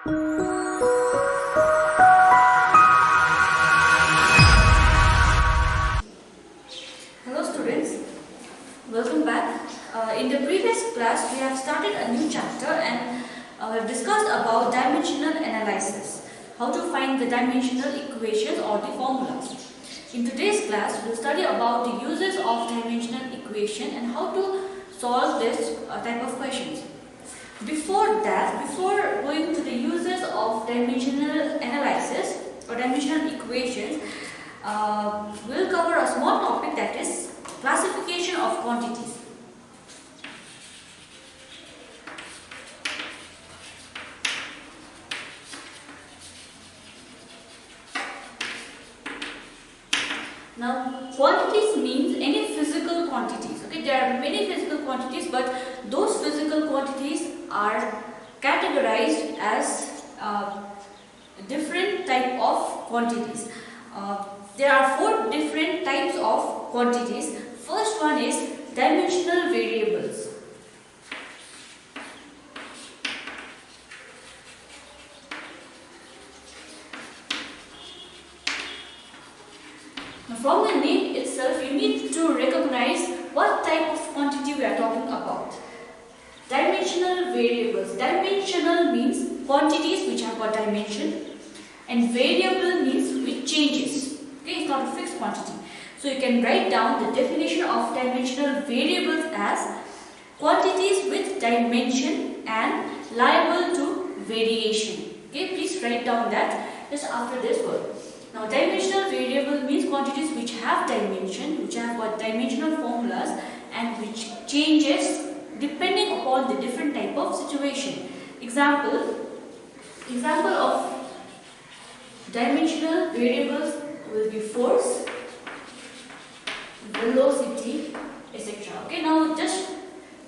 Hello students, welcome back. In the previous class we have started a new chapter and we have discussed about dimensional analysis, how to find the dimensional equations or the formulas. In today's class we will study about the uses of dimensional equation and how to solve this type of questions. Before going to the uses of dimensional analysis or dimensional equations, we'll cover a small topic, that is classification of quantities. Now, quantities means any physical quantities. Okay, there are many physical quantities, but those physical quantities are categorized as different type of quantities. There are 4 different types of quantities. First one is dimensional variables. Now, from the name itself, you need to recognize what type of quantity we are talking about. Dimensional variables. Dimensional means quantities which have got dimension, and variable means which changes. Okay, it's not a fixed quantity. So you can write down the definition of dimensional variables as quantities with dimension and liable to variation. Okay, please write down that just after this word. Now, dimensional variable means quantities which have dimension, which have got dimensional formulas and which changes depending upon the different type of situation. Example of dimensional variables will be force, velocity, etc. Okay, now just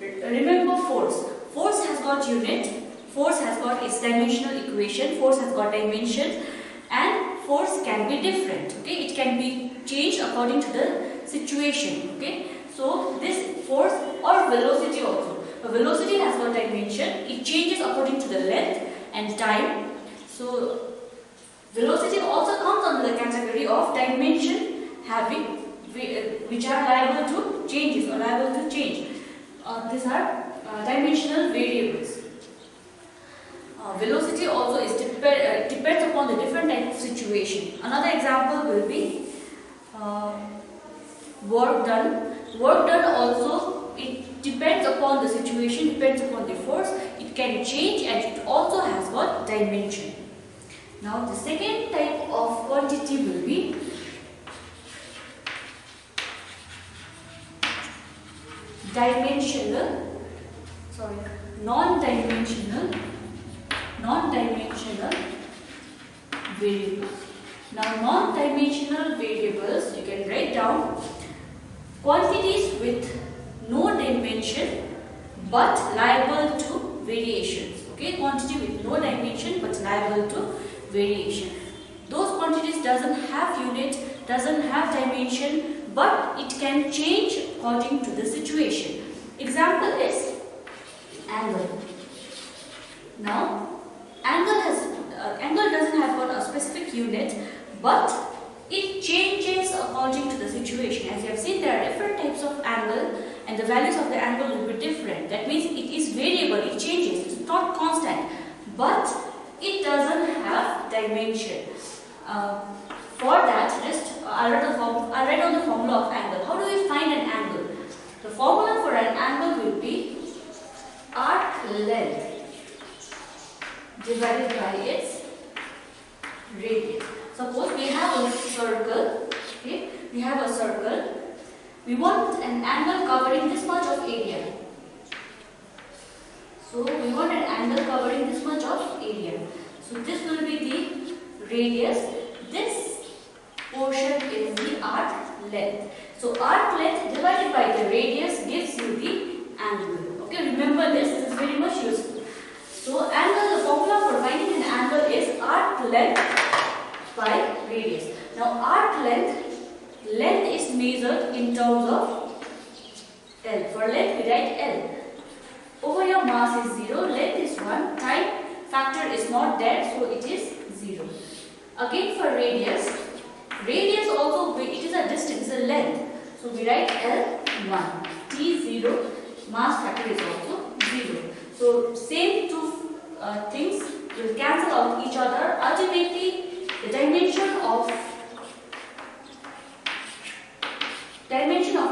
remember force. Force has got unit, force has got its dimensional equation, force has got dimension, and force can be different. Okay, it can be changed according to the situation. Okay, so this force or velocity also. The velocity has got dimension, it changes according to the length and time. So velocity also comes under the category of dimension having which are liable to changes or liable to change. These are dimensional variables. Velocity also is depends upon the different type of situation. Another example will be work done. Work done also, it depends upon the situation, depends upon the force. It can change and it also has got dimension. Now the second type of quantity will be non-dimensional variables. Now, non-dimensional variables, you can write down quantities with no dimension but liable to variations. Okay, quantity with no dimension but liable to variation. Those quantities doesn't have unit, doesn't have dimension, but it can change according to the situation. Example is angle. Now, angle doesn't have got a specific unit, but it changes according to the situation. As you have seen, there are different types of angle and the values of the angle will be different. That means it is variable, it changes, it's not constant, but it doesn't have dimension. For that, just I'll write down the formula of angle. How do we find an angle? The formula for an angle will be arc length divided by its radius. Suppose we have a circle. Okay, we have a circle. We want an angle covering this much of area. So we want an angle covering this much of area. So this will be the radius. This portion is the arc length. So arc length divided by the radius gives you the angle. Okay, remember this is very much useful. So angle, the formula for finding an angle is arc length by radius. Now arc length is measured in terms of L. For length we write L. Over your mass is 0, length is 1, time factor is not there, so it is 0. Again for radius also it is a distance, a length. So we write L1, T0, mass factor is also 0. So same two things will cancel out each other. Ultimately, the dimension of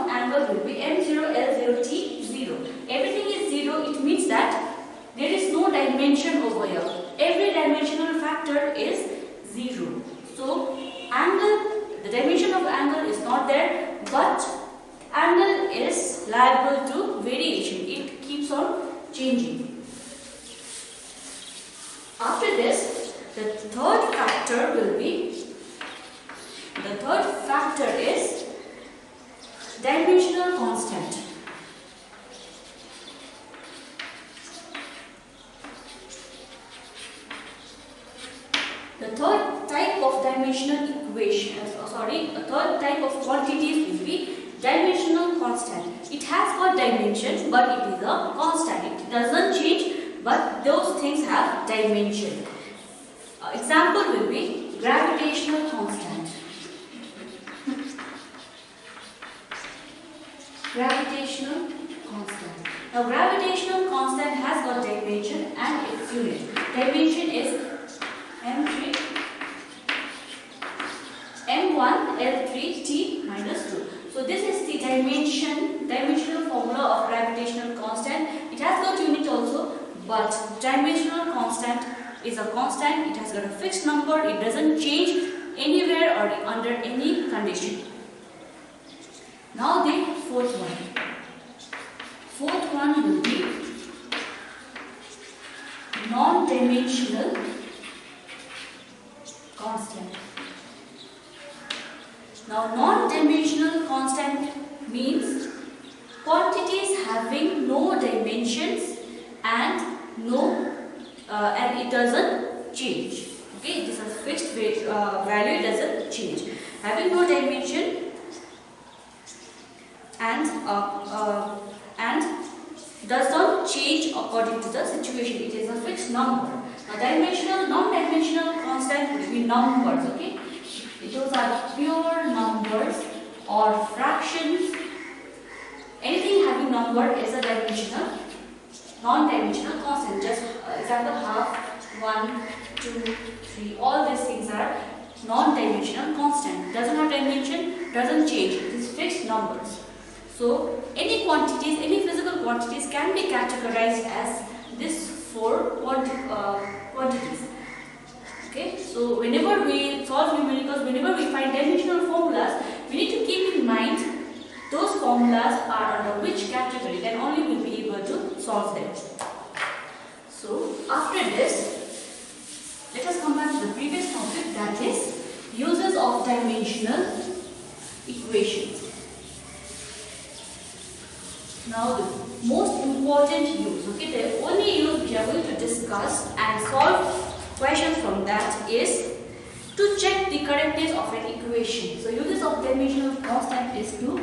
angle will be M0, L0, T0. Everything is 0. It means that there is no dimension over here. Every dimensional factor is 0. So the dimension of angle is not there, but angle is liable to variation. It keeps on changing. After this, the third factor is dimensional constant. The third type of dimensional third type of quantities will be dimensional constant. It has got dimension, but it is a constant. It doesn't change, but those things have dimension. Example will be gravitational constant. Gravitational constant. Now gravitational constant has got dimension and its unit. Dimension is M3, M1, L3, T minus 2. So this is the dimensional formula of gravitational constant. It has got unit also, but dimensional constant is a constant. It has got a fixed number. It doesn't change anywhere or under any condition. Now the fourth one. Fourth one will be non-dimensional constant. Now non-dimensional constant means quantities having no dimensions and it doesn't change. Okay, it is a fixed value, it doesn't change. Having no dimension and does not change according to the situation. It is a fixed number. Now non-dimensional constant will be numbers. Okay, those are pure numbers or fractions. Anything having number is a non-dimensional constant. Just example, half, 1, 2, 3. All these things are non-dimensional constant. Doesn't have dimension, doesn't change. It is fixed numbers. So any quantities, any physical quantities can be categorized as these four quantities. Okay, so whenever we solve numericals, whenever we find dimensional formulas, we need to keep in mind those formulas are under which category, then only we will be able to solve them. So after this, let us come back to the previous topic, that is uses of dimensional equations. Now the most important use, okay, the only use we are going to discuss and solve questions from that is to check the correctness of an equation. So uses of dimensional constant is to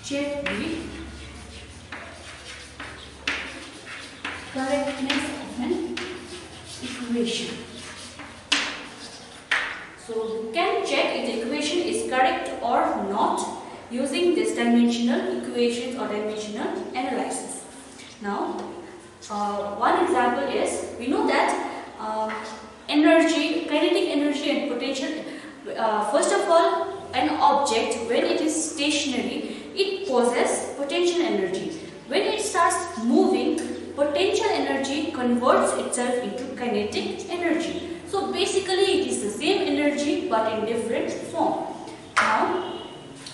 check the correctness of an equation. So we can check if the equation is correct or not using this dimensional equations or dimensional analysis. Now, one example is, we know that energy, kinetic energy and potential, first of all, an object when it is stationary, it possesses potential energy. When it starts moving, potential energy converts itself into kinetic energy. So basically it is the same energy but in different form. Now,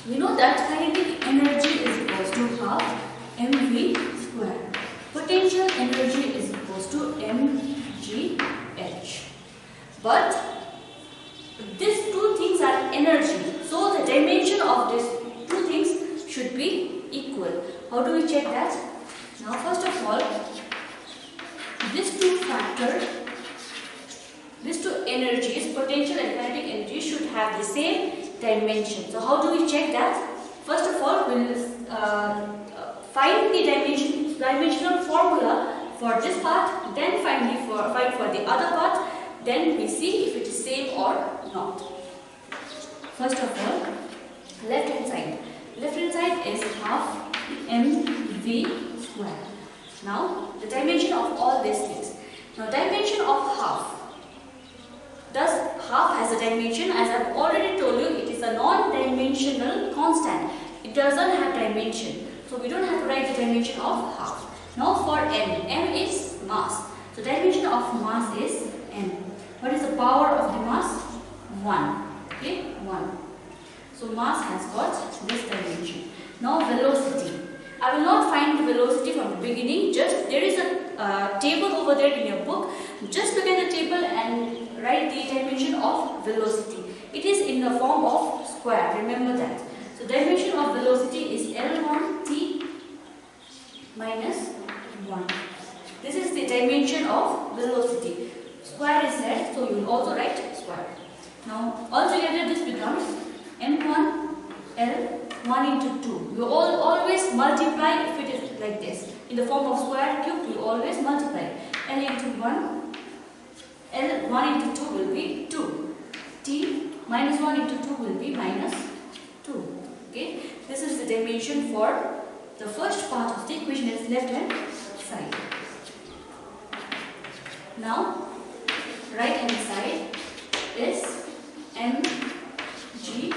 we know that kinetic energy is equals to half mv square. Potential energy is equals to mgh. But these two things are energy. So the dimension of these two things should be equal. How do we check that? Now first of all, these two factors, these two energies, potential and kinetic energy, should have the same dimension. So how do we check that? First of all, we will find the dimensional formula for this part, then find for the other part, then we see if it is same or not. First of all, left hand side. Left hand side is half mv square. Now the dimension of all these things. Now dimension of half. Thus half has a dimension, as I have already told you, it is a non-dimensional constant. It doesn't have dimension. So we don't have to write the dimension of half. Now for m is mass. So dimension of mass is m. What is the power of the mass? 1. Okay, 1. So mass has got this dimension. Now velocity. I will not find the velocity from the beginning. Just there is a table over there in your book. Just look at the table and write the dimension of velocity. It is in the form of square. Remember that. So dimension of velocity is L1t minus 1. This is the dimension of velocity. Square is there, so you will also write square. Now altogether this becomes m1 L1 into 2. You always multiply if it is like this. In the form of square cube, you always multiply. L into 1, L1 into 2 will be 2. T minus 1 into 2 will be minus 2. Okay, this is the dimension for the first part of the equation, is left hand side. Now right hand side is mgh.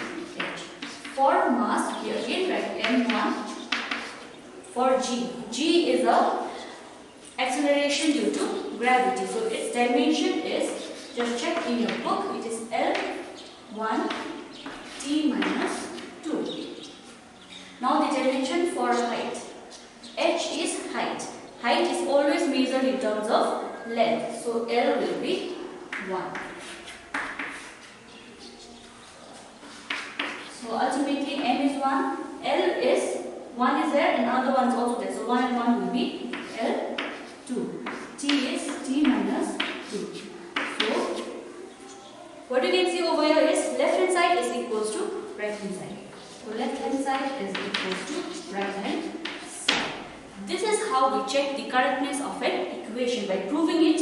For mass, we again write m1. For g is a acceleration due to gravity. So its dimension is, just check in your book, it is L1 t minus 2. Now the dimension for height. H is height. Height is always measured in terms of length. So L will be 1. So ultimately m is 1, L is 1 is there and other one is also there. So 1 and 1 will be L2. T is t minus 2. So what you can see over here is left hand side is equals to right hand side. So left hand side is equals to right hand side. This is how we check the correctness of an equation, by proving it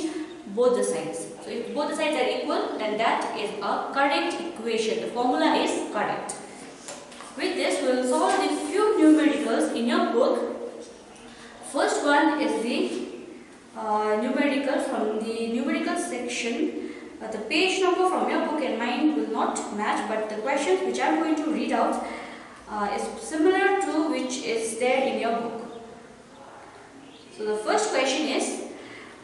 both the sides. So if both the sides are equal, then that is a correct equation. The formula is correct. With this, we will solve the few numericals in your book. First one is the numerical from the numerical section. The page number from your book and mine will not match, but the questions which I am going to read out is similar to which is there in your book. So the first question is,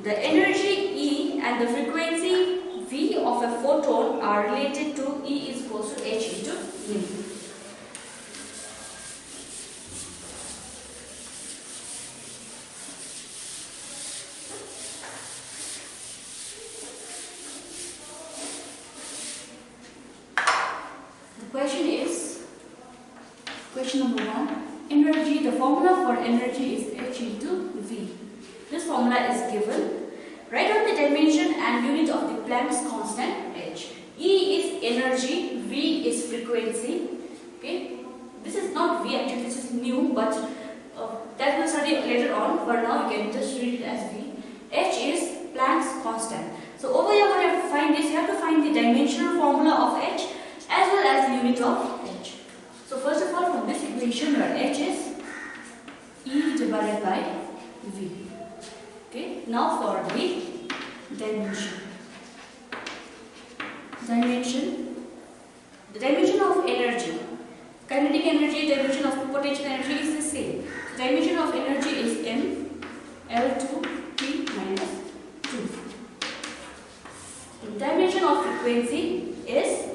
the energy E and the frequency V of a photon are related to E is equals to H into V. Question is, question number 1, energy, the formula for energy is H into V. This formula is given. Write out the dimension and unit of the Planck's constant H. E is energy, V is frequency. Okay, this is not V actually, this is new, but that we'll study later on. For now, you can just read it as V. H is Planck's constant. So over here, what you have to find is, you have to find the dimensional formula of H as well as the unit of H. So first of all, from this equation where H is E divided by V. Okay, now for the dimension. The dimension of energy, kinetic energy, dimension of potential energy is the same. The dimension of energy is M L2 T minus 2. The dimension of frequency is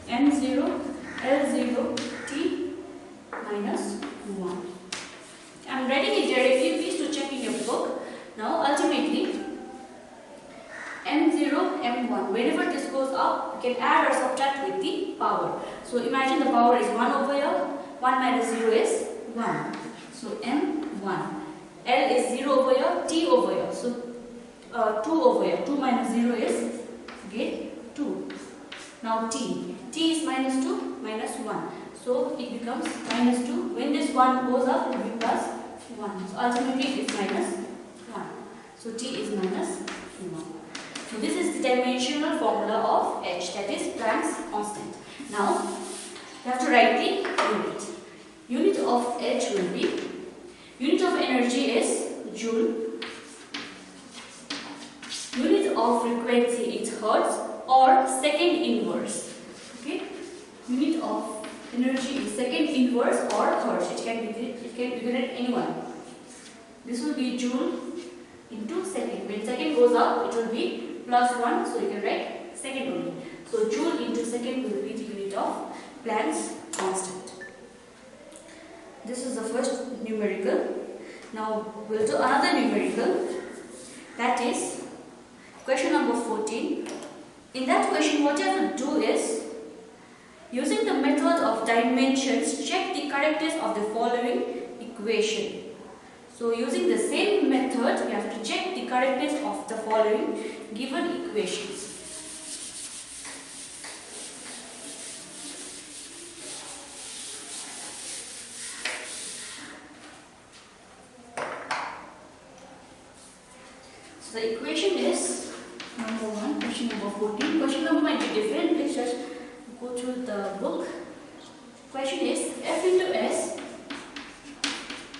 M0 L0 T minus 1. I am writing it directly, please to check in your book. Now ultimately M0 M1, whenever this goes up, you can add or subtract with the power. So imagine the power is 1 over here, 1 minus 0 is 1. So M1. L is 0 over here, T over here. So 2 over here, 2 minus 0 is again 2. Now T. T is minus 2, minus 1. So it becomes minus 2. When this 1 goes up, it will be plus 1. So ultimately it is minus 1. So T is minus 1. So this is the dimensional formula of H, that is Planck's constant. Now you have to write the unit. Unit of H will be, unit of energy is joule, unit of frequency is hertz or second inverse. Okay, unit of energy is second inverse or hertz. It can be written anyone. This will be joule into second. When second goes up, it will be +1, so you can write second only. So joule into second will be the unit of Planck's constant. This is the first numerical. Now we'll do another numerical, that is question number 14. In that question, what you have to do is, using the method of dimensions, check the correctness of the following equation. So using the same method, you have to check the correctness of the following given equations. So the equation is number 1, question number 14. Question number might be different. Please just go through the book. Question is F into S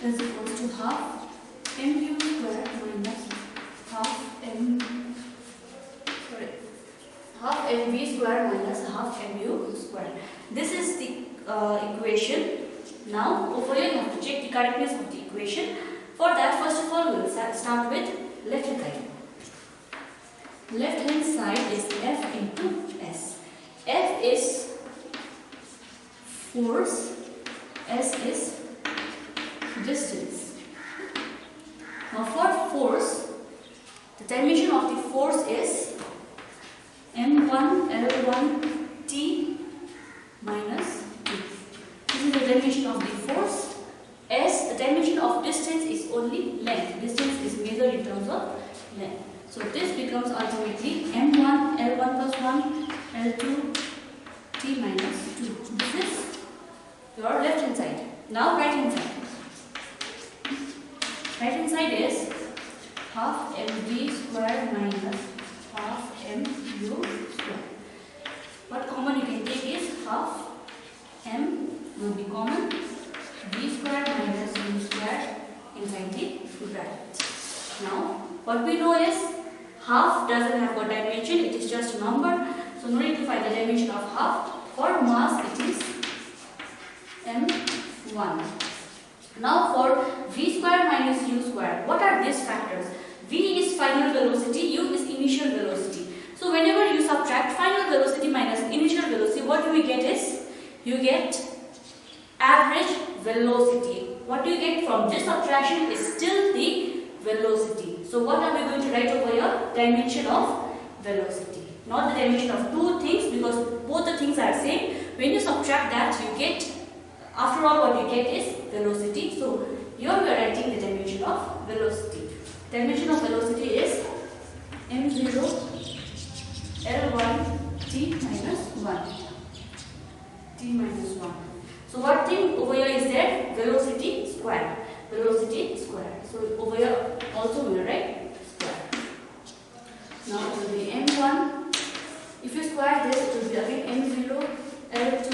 is equals to half mu square minus half mv square minus half mu square. This is the equation. Now over here you have to check the correctness of the equation. For that, first of all, we will start with left hand side. Left hand side is F into S. F is force, S is distance. Now for force, the dimension of the force is M1 L1 T minus T. This is the dimension of the force. S, the dimension of distance is only length. Distance is measured in terms of length. So this becomes ultimately M1 L1 plus 1 L2 T minus 2. This is your left hand side. Now right hand side. Right hand side is half mv square minus half mu square. What common you can take is half m will be common, v square minus u square inside the bracket. Now what we know is half doesn't have a dimension, it is just a number. So no need to find the dimension of half. For mass it is m1. Now for v square minus u square, what are these factors? V is final velocity, u is initial velocity. So whenever you subtract final velocity minus initial velocity, what we get is, you get average velocity. What you get from this subtraction is still the velocity. So what are we going to write over here? Dimension of velocity. Not the dimension of two things, because both the things are same. When you subtract that, you get, after all what you get is velocity. So here we are writing the dimension of velocity. Dimension of velocity is m0 L1 t minus 1. T minus 1. So what thing over here is there? Velocity square. Velocity square. So over here also we will write square. Now it will be m1. If you square this, it will be again m0 L2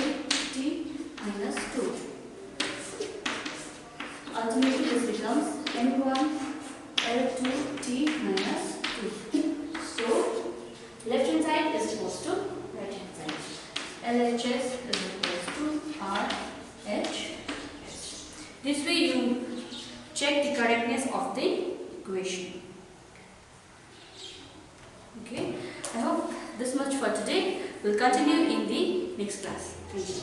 t minus 2. Ultimately this becomes m1 L2 t minus 2. So left hand side is equals to right hand side. LHS is equals to RH. This way you check the correctness of the equation. Okay, I hope this much for today. We'll continue in the next class. Thank you.